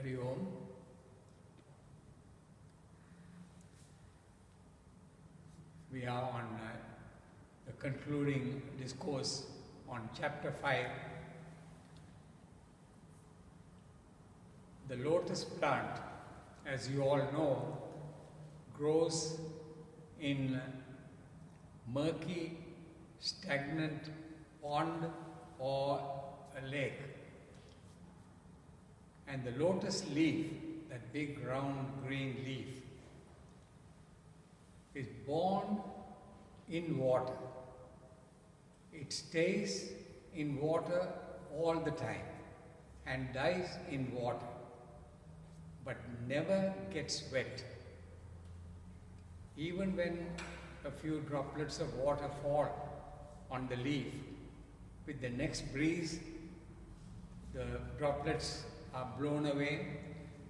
Hari Om. We are on the concluding discourse on chapter 5. The lotus plant, as you all know, grows in murky, stagnant pond or a lake. And the lotus leaf, that big round green leaf, is born in water. It stays in water all the time and dies in water, but never gets wet. Even when a few droplets of water fall on the leaf, with the next breeze, the droplets are blown away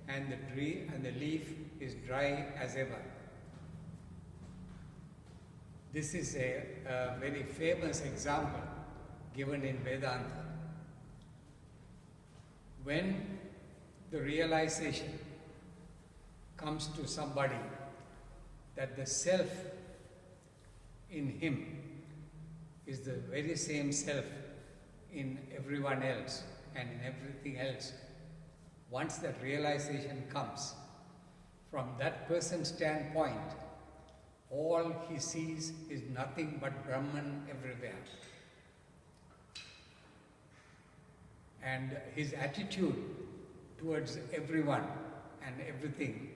and the tree and the leaf is dry as ever. This is a very famous example given in Vedanta. When the realization comes to somebody that the self in him is the very same self in everyone else and in everything else, once that realization comes, from that person's standpoint, all he sees is nothing but Brahman everywhere. And his attitude towards everyone and everything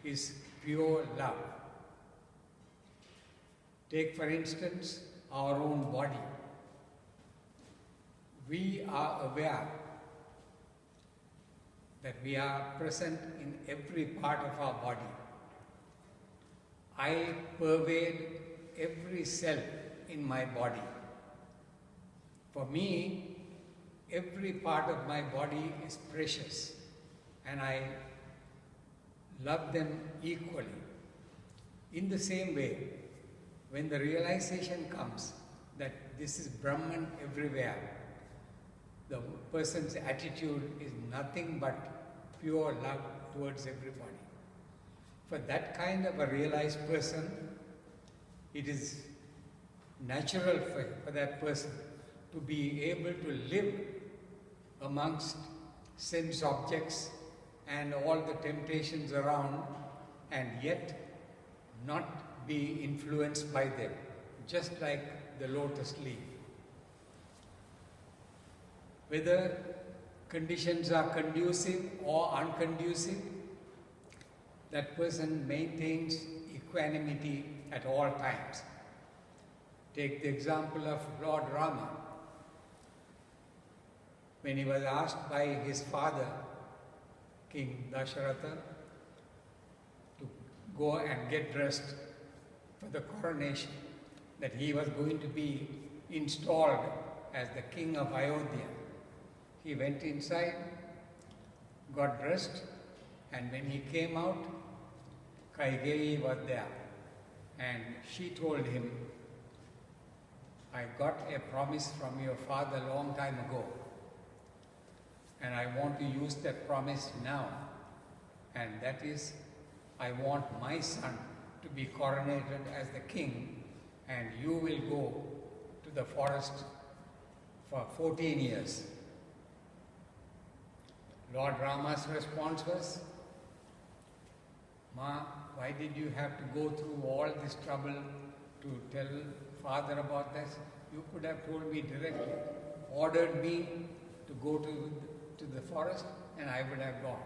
is pure love. Take, for instance, our own body. We are aware that we are present in every part of our body. I pervade every cell in my body. For me, every part of my body is precious and I love them equally. In the same way, when the realization comes that this is Brahman everywhere, the person's attitude is nothing but pure love towards everybody. For that kind of a realized person, it is natural for that person to be able to live amongst sense objects and all the temptations around and yet not be influenced by them, just like the lotus leaf. Whether conditions are conducive or unconducive, that person maintains equanimity at all times. Take the example of Lord Rama. When he was asked by his father, King Dasharatha, to go and get dressed for the coronation, that he was going to be installed as the king of Ayodhya. He went inside, got dressed, and when he came out, Kaigeyi was there. And she told him, I got a promise from your father a long time ago, and I want to use that promise now. And that is, I want my son to be coronated as the king, and you will go to the forest for 14 years. Lord Rama's response was, Ma, why did you have to go through all this trouble to tell father about this? You could have told me directly, ordered me to go to the forest, and I would have gone.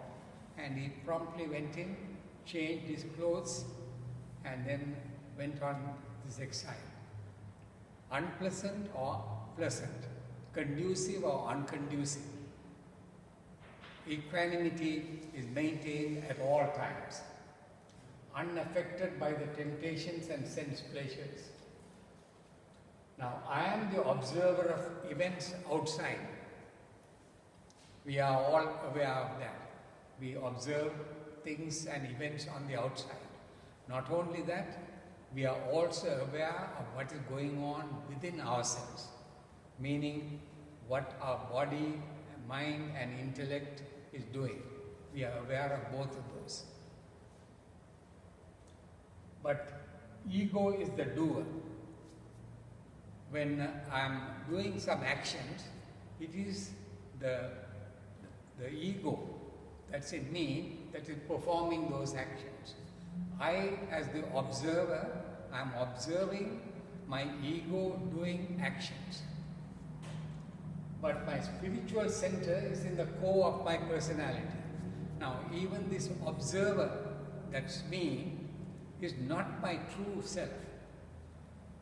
And he promptly went in, changed his clothes, and then went on this exile. Unpleasant or pleasant, conducive or unconducive, equanimity is maintained at all times, unaffected by the temptations and sense pleasures. Now, I am the observer of events outside. We are all aware of that. We observe things and events on the outside. Not only that, we are also aware of what is going on within ourselves, meaning what our body, mind and intellect is doing. we are aware of both of those. But ego is the doer. When I'm doing some actions, it is the ego that's in me that is performing those actions. I, as the observer, I'm observing my ego doing actions. But my spiritual center is in the core of my personality. Now, even this observer, that's me, is not my true self.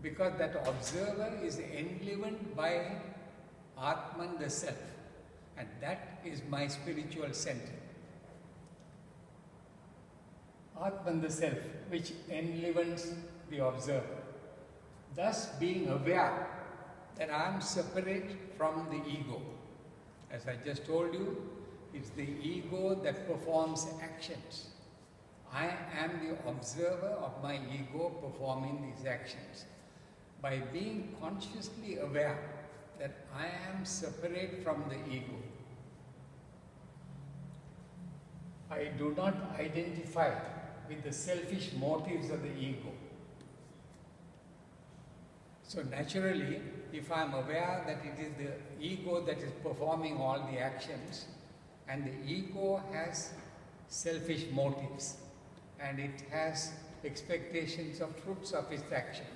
Because that observer is enlivened by Atman, the self. And that is my spiritual center. Atman, the self, which enlivens the observer. Thus being aware that I am separate from the ego. As I just told you, it's the ego that performs actions. I am the observer of my ego performing these actions. By being consciously aware that I am separate from the ego, I do not identify with the selfish motives of the ego. So naturally, if I am aware that it is the ego that is performing all the actions, and the ego has selfish motives, and it has expectations of fruits of its actions,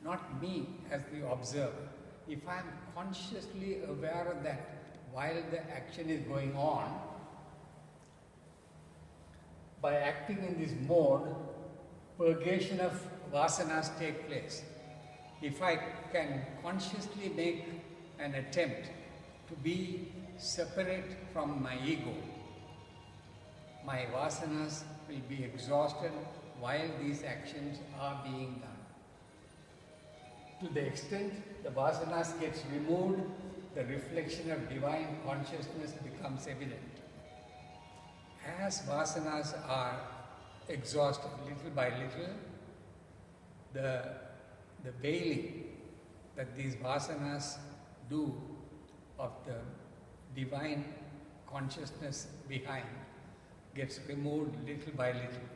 not me as the observer. If I am consciously aware of that while the action is going on, by acting in this mode, purgation of vasanas take place. If I can consciously make an attempt to be separate from my ego, my vasanas will be exhausted while these actions are being done. To the extent the vasanas gets removed, the reflection of divine consciousness becomes evident. As vasanas are exhausted little by little, the veiling that these vasanas do of the divine consciousness behind gets removed little by little.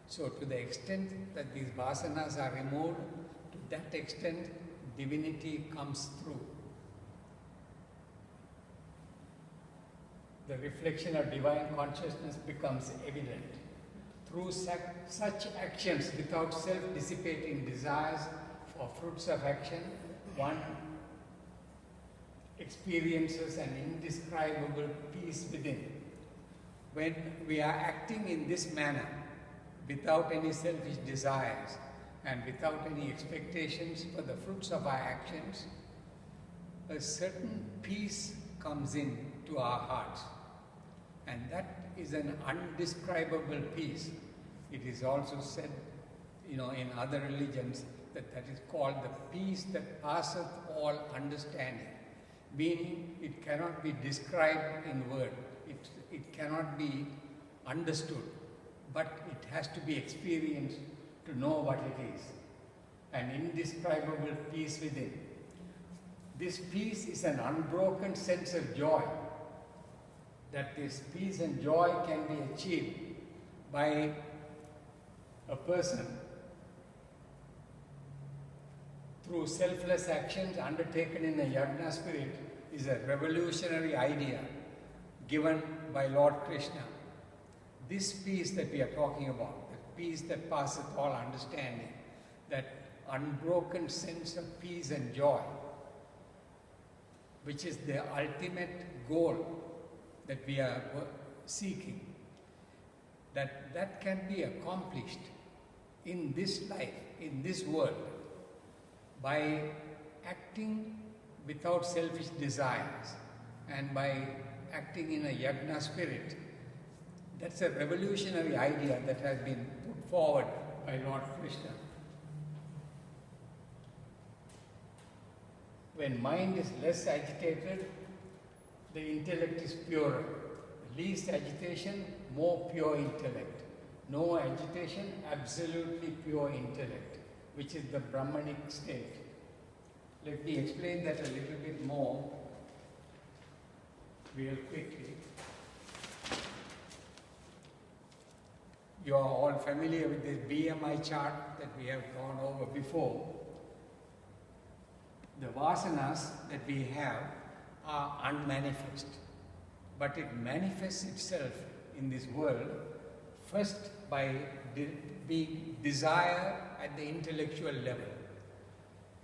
So to the extent that these vasanas are removed, to that extent divinity comes through. The reflection of divine consciousness becomes evident. Through such actions without self-dissipating desires for fruits of action, one experiences an indescribable peace within. When we are acting in this manner, without any selfish desires and without any expectations for the fruits of our actions, a certain peace comes in to our hearts. And that is an undescribable peace. It is also said, in other religions, that is called the peace that passeth all understanding. Meaning, it cannot be described in word. It cannot be understood. But it has to be experienced to know what it is. An indescribable peace within. This peace is an unbroken sense of joy. That this peace and joy can be achieved by a person through selfless actions undertaken in a yajna spirit is a revolutionary idea given by Lord Krishna. This peace that we are talking about, the peace that passeth all understanding, that unbroken sense of peace and joy, which is the ultimate goal that we are seeking, that can be accomplished in this life, in this world, by acting without selfish desires and by acting in a yajna spirit. That's a revolutionary idea that has been put forward by Lord Krishna. When mind is less agitated, the intellect is purer. Least agitation, more pure intellect. No agitation, absolutely pure intellect, which is the Brahmanic state. Let me explain that a little bit more real quickly. You are all familiar with this BMI chart that we have gone over before. The vasanas that we have are unmanifest, but it manifests itself in this world first by being desire at the intellectual level.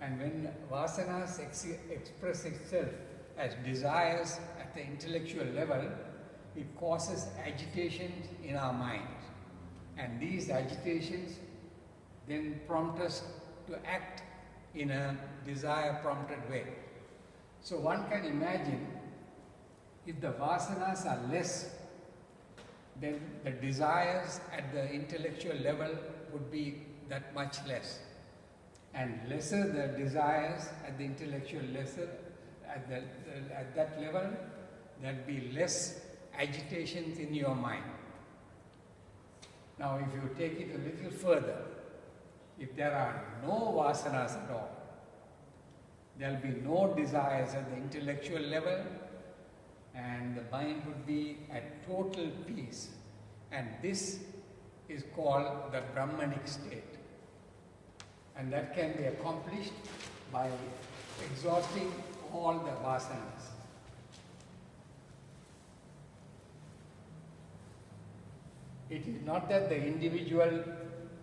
And when vasanas express itself as desires at the intellectual level, it causes agitations in our minds. And these agitations then prompt us to act in a desire-prompted way. So one can imagine if the vasanas are less, then the desires at the intellectual level would be that much less. And lesser the desires at the intellectual at that level, there'd be less agitations in your mind. Now, if you take it a little further, if there are no vasanas at all, there'll be no desires at the intellectual level, and the mind would be at total peace. And this is called the Brahmanic state. And that can be accomplished by exhausting all the vasanas. It is not that the individual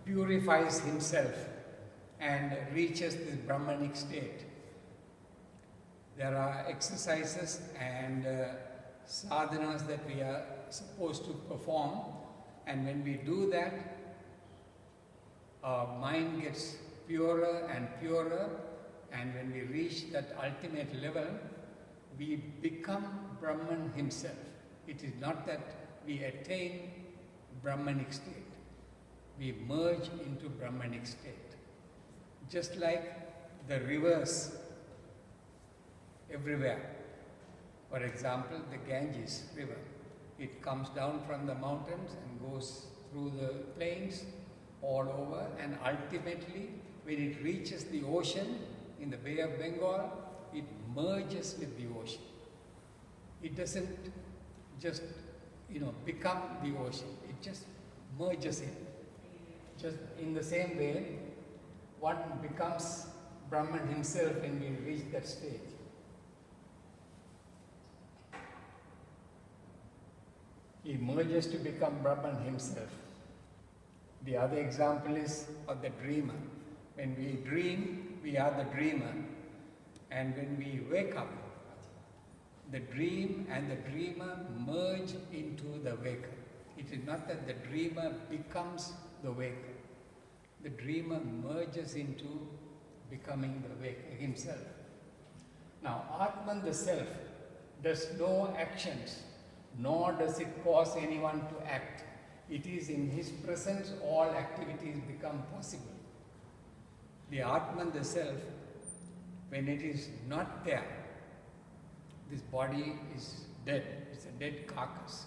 purifies himself and reaches this Brahmanic state. There are exercises and sadhanas that we are supposed to perform, and when we do that, our mind gets purer and purer, and when we reach that ultimate level, we become Brahman himself. It is not that we attain Brahmanic state. We merge into Brahmanic state. Just like the rivers everywhere. For example, the Ganges river. It comes down from the mountains and goes through the plains all over, and ultimately when it reaches the ocean in the Bay of Bengal, it merges with the ocean. It doesn't just, become the ocean. It just merges in. Just in the same way, one becomes Brahman himself when we reach that stage. He merges to become Brahman himself. The other example is of the dreamer. When we dream, we are the dreamer. And when we wake up, the dream and the dreamer merge into the waker. It is not that the dreamer becomes the waker. The dreamer merges into becoming the waker himself. Now, Atman, the self, does no actions, nor does it cause anyone to act. It is in his presence all activities become possible. The Atman, the self, when it is not there, this body is dead. It's a dead carcass.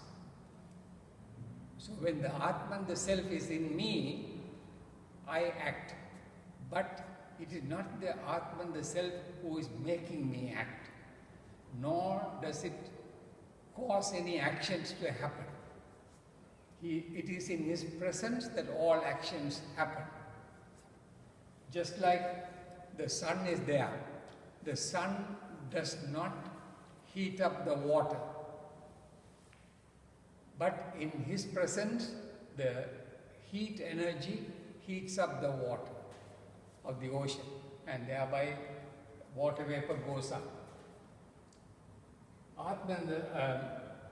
So when the Atman, the self, is in me, I act. But it is not the Atman, the self, who is making me act, nor does it cause any actions to happen. It is in his presence that all actions happen. Just like the sun is there, the sun does not heat up the water, but in his presence, the heat energy heats up the water of the ocean, and thereby water vapor goes up. Atman,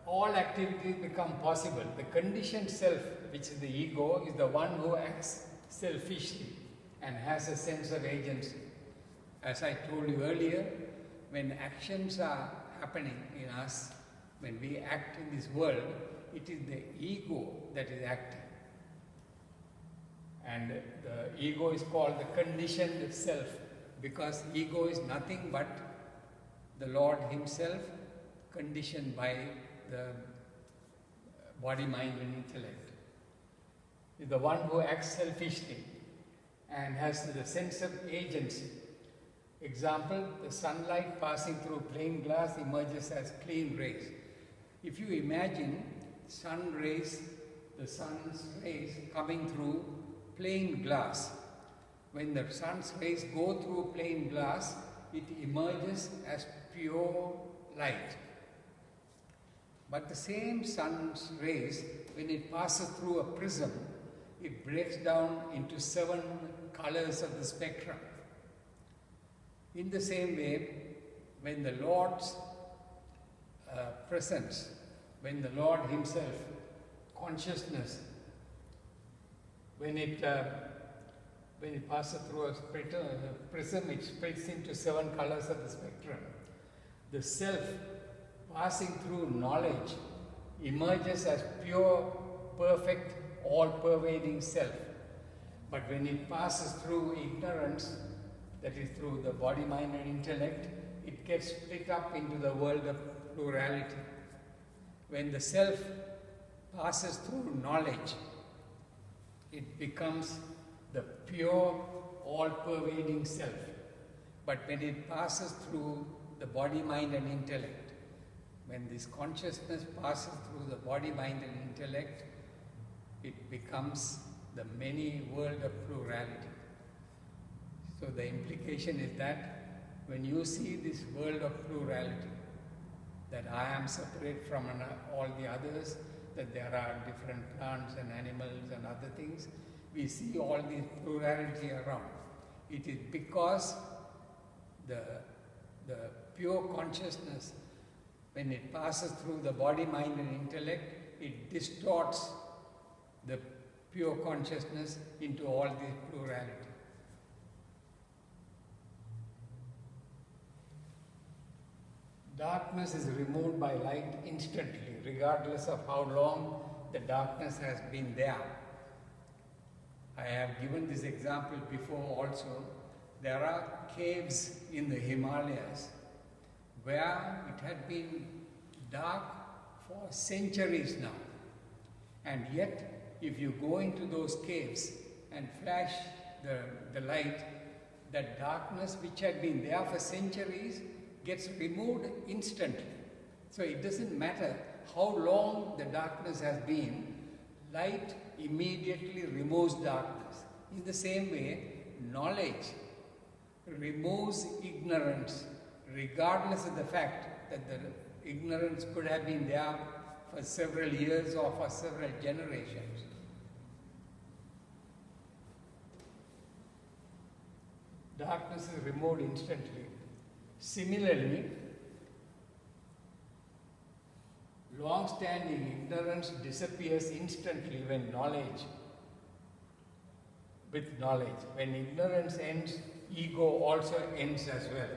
all activities become possible. The conditioned self, which is the ego, is the one who acts selfishly and has a sense of agency. As I told you earlier, when actions are happening in us, when we act in this world, it is the ego that is acting. And the ego is called the conditioned self, because ego is nothing but the Lord himself conditioned by the body, mind and intellect. Is the one who acts selfishly and has the sense of agency. Example, the sunlight passing through plain glass emerges as clean rays. If you imagine sun rays, the sun's rays coming through plain glass. When the sun's rays go through plain glass, it emerges as pure light. But the same sun's rays, when it passes through a prism, it breaks down into 7 colors of the spectrum. In the same way, when the Lord's presence, when the Lord Himself, consciousness, when it passes through a prism, it splits into 7 colors of the spectrum. The self passing through knowledge emerges as pure, perfect, all-pervading self. But when it passes through ignorance, that is through the body, mind and intellect, it gets split up into the world of plurality. When the self passes through knowledge, it becomes the pure, all-pervading self. But when it passes through the body, mind and intellect, when this consciousness passes through the body, mind and intellect, it becomes the many world of plurality. So the implication is that when you see this world of plurality, that I am separate from all the others, that there are different plants and animals and other things, we see all this plurality around. It is because the pure consciousness, when it passes through the body, mind and intellect, it distorts the pure consciousness into all this plurality. Darkness is removed by light instantly, regardless of how long the darkness has been there. I have given this example before also. There are caves in the Himalayas where it had been dark for centuries now. And yet, if you go into those caves and flash the light, that darkness which had been there for centuries gets removed instantly. So it doesn't matter how long the darkness has been, light immediately removes darkness. In the same way, knowledge removes ignorance, regardless of the fact that the ignorance could have been there for several years or for several generations. Darkness is removed instantly. Similarly, long-standing ignorance disappears instantly when with knowledge. When ignorance ends, ego also ends as well.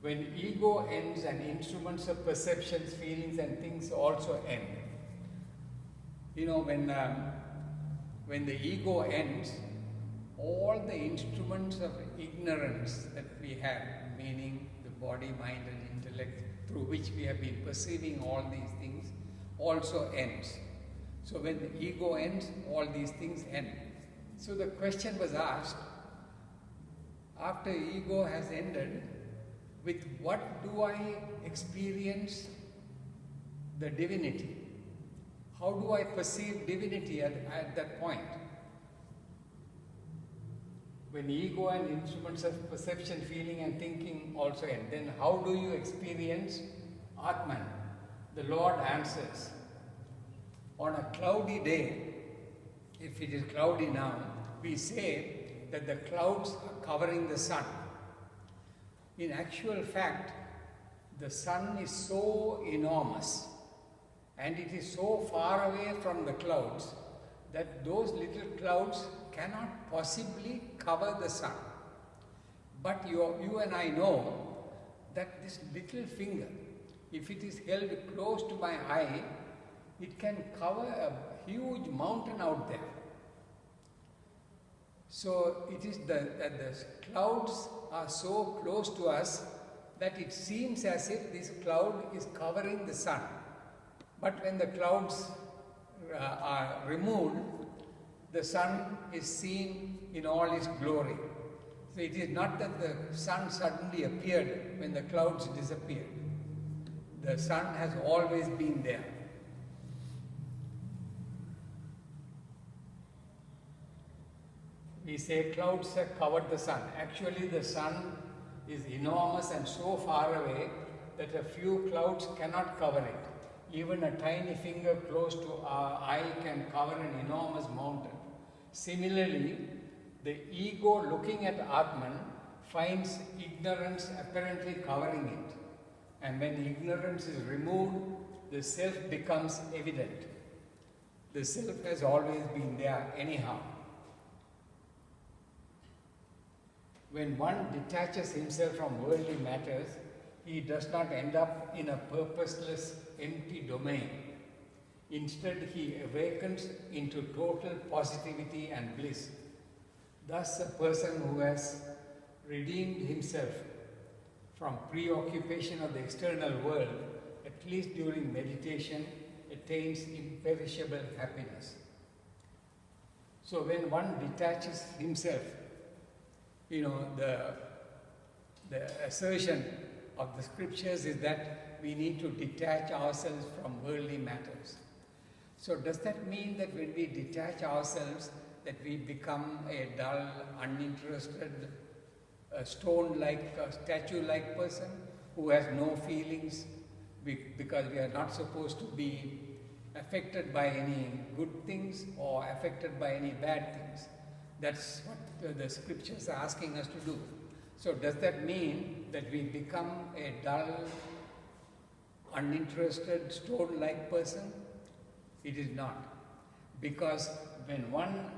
When ego ends and instruments of perceptions, feelings and things also end. You know, when the ego ends, all the instruments of ignorance that we have, meaning the body, mind and intellect, through which we have been perceiving all these things, also ends. So when the ego ends, all these things end. So the question was asked, after ego has ended, with what do I experience the divinity? How do I perceive divinity at that point? When ego and instruments of perception, feeling and thinking also end, then how do you experience Atman? The Lord answers. On a cloudy day, if it is cloudy now, we say that the clouds are covering the sun. In actual fact, the sun is so enormous and it is so far away from the clouds that those little clouds cannot possibly cover the sun. But you and I know that this little finger, if it is held close to my eye, it can cover a huge mountain out there. So it is that the clouds are so close to us that it seems as if this cloud is covering the sun. But when the clouds are removed, the sun is seen in all its glory. So it is not that the sun suddenly appeared when the clouds disappeared. The sun has always been there. we say clouds have covered the sun. Actually, the sun is enormous and so far away that a few clouds cannot cover it. Even a tiny finger close to our eye can cover an enormous mountain. Similarly, the ego looking at Atman finds ignorance apparently covering it. And when ignorance is removed, the self becomes evident. The self has always been there anyhow. When one detaches himself from worldly matters, he does not end up in a purposeless, empty domain. Instead, he awakens into total positivity and bliss. Thus, a person who has redeemed himself from preoccupation of the external world, at least during meditation, attains imperishable happiness. So when one detaches himself, the assertion of the scriptures is that we need to detach ourselves from worldly matters. So does that mean that when we detach ourselves, that we become a dull, uninterested, stone-like, statue-like person who has no feelings because we are not supposed to be affected by any good things or affected by any bad things? That's what the scriptures are asking us to do. So does that mean that we become a dull, uninterested, stone-like person? It is not. Because when one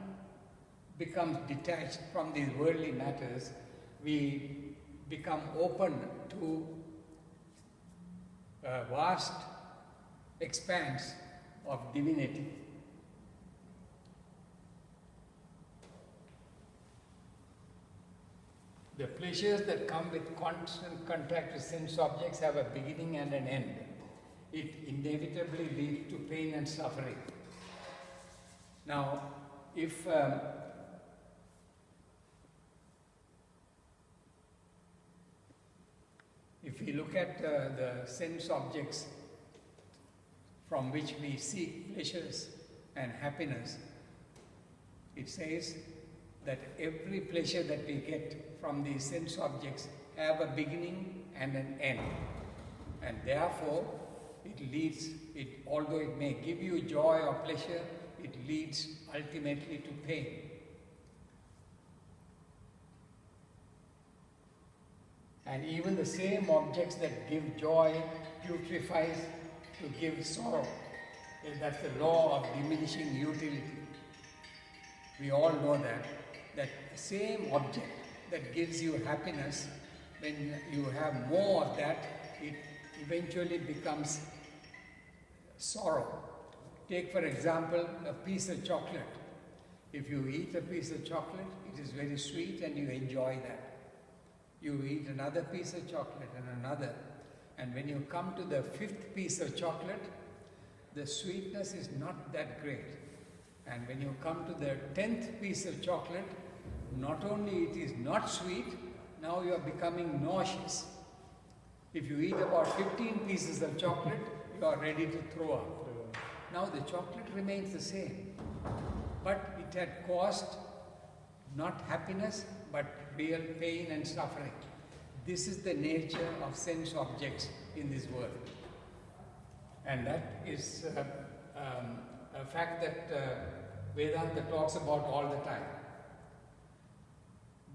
becomes detached from these worldly matters, we become open to a vast expanse of divinity. The pleasures that come with constant contact with sense objects have a beginning and an end. It inevitably leads to pain and suffering. Now, if we look at the sense objects from which we seek pleasures and happiness, it says that every pleasure that we get from these sense objects have a beginning and an end. And therefore, although it may give you joy or pleasure, it leads ultimately to pain. And even the same objects that give joy putrefies to give sorrow. That's the law of diminishing utility. We all know that the same object that gives you happiness, when you have more of that, it eventually becomes sorrow. Take, for example, a piece of chocolate. If you eat a piece of chocolate, it is very sweet and you enjoy that. You eat another piece of chocolate and another. And when you come to the 5th piece of chocolate, the sweetness is not that great. And when you come to the 10th piece of chocolate, not only it is not sweet, now you are becoming nauseous. If you eat about 15 pieces of chocolate, you are ready to throw up. Now the chocolate remains the same, but it had caused not happiness, but real pain and suffering. This is the nature of sense objects in this world. And that is a fact that Vedanta talks about all the time.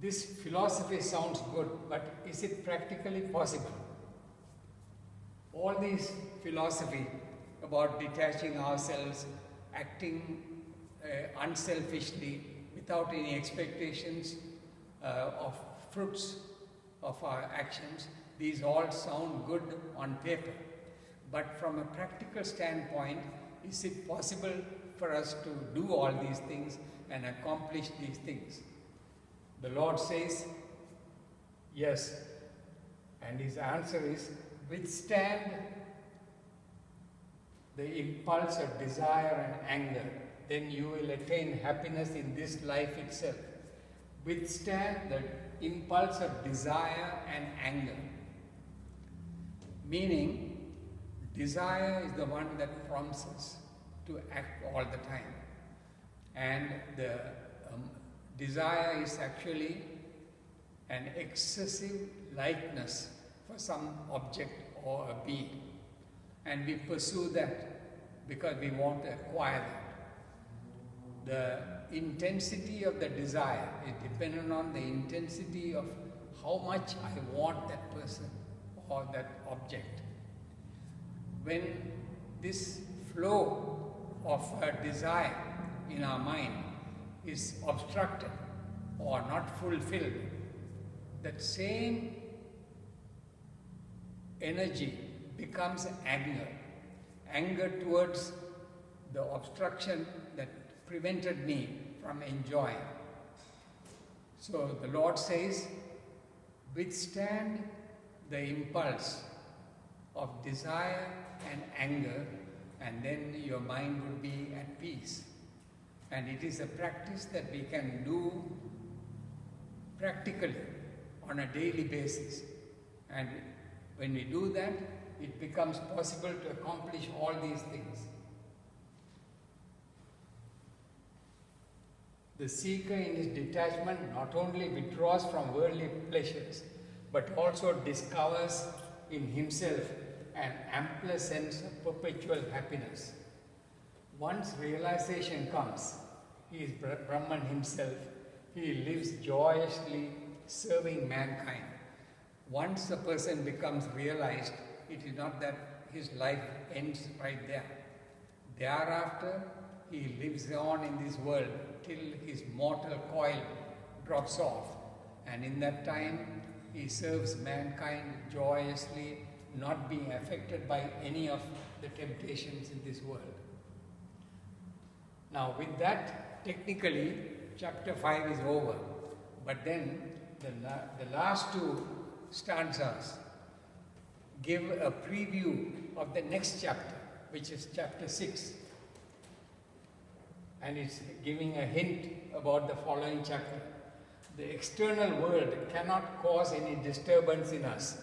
This philosophy sounds good, but is it practically possible? All these philosophy about detaching ourselves, acting unselfishly, without any expectations of fruits of our actions, these all sound good on paper. But from a practical standpoint, is it possible for us to do all these things and accomplish these things? The Lord says, yes. And his answer is, withstand the impulse of desire and anger, then you will attain happiness in this life itself. Withstand the impulse of desire and anger. Meaning, desire is the one that prompts us to act all the time. And Desire is actually an excessive likeness for some object or a being. And we pursue that because we want to acquire that. The intensity of the desire is dependent on the intensity of how much I want that person or that object. When this flow of a desire in our mind is obstructed or not fulfilled, that same energy becomes anger. Anger towards the obstruction that prevented me from enjoying. So the Lord says, withstand the impulse of desire and anger, and then your mind will be at peace. And it is a practice that we can do practically on a daily basis. And when we do that, it becomes possible to accomplish all these things. The seeker in his detachment not only withdraws from worldly pleasures, but also discovers in himself an ampler sense of perpetual happiness. Once realization comes, he is Brahman himself. He lives joyously serving mankind. Once a person becomes realized, it is not that his life ends right there. Thereafter, he lives on in this world till his mortal coil drops off. And in that time, he serves mankind joyously, not being affected by any of the temptations in this world. Now, with that, technically, chapter 5 is over. But then, the last two stanzas give a preview of the next chapter, which is chapter 6. And it's giving a hint about the following chapter. The external world cannot cause any disturbance in us.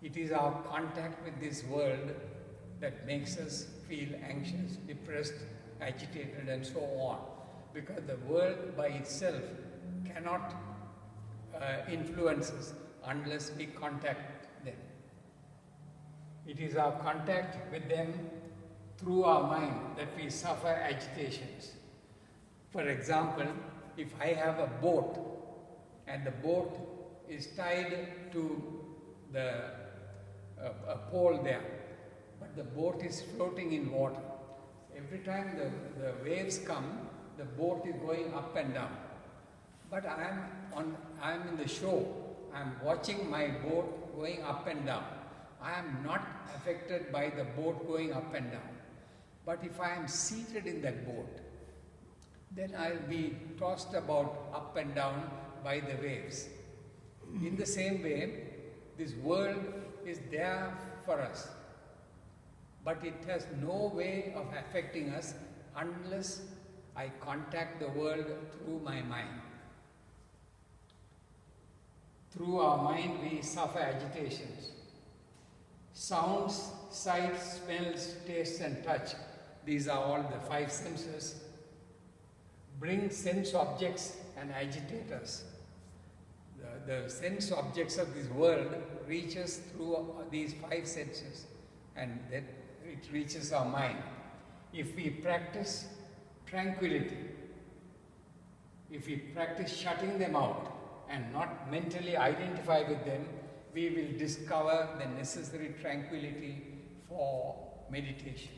It is our contact with this world that makes us feel anxious, depressed, agitated, and so on. Because the world by itself cannot influence us unless we contact them. It is our contact with them through our mind that we suffer agitations. For example, if I have a boat and the boat is tied to a pole there, but the boat is floating in water. Every time the waves come, the boat is going up and down. But I am in the shore. I am watching my boat going up and down. I am not affected by the boat going up and down. But if I am seated in that boat, then I will be tossed about up and down by the waves. In the same way, this world is there for us, but it has no way of affecting us unless I contact the world through my mind. Through our mind, we suffer agitations. Sounds, sights, smells, tastes, and touch, these are all the 5 senses, bring sense objects and agitate us. The sense objects of this world reach us through these 5 senses, and then it reaches our mind. If we practice tranquility, if we practice shutting them out and not mentally identify with them, we will discover the necessary tranquility for meditation.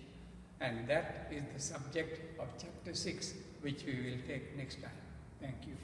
And that is the subject of chapter 6, which we will take next time. Thank you.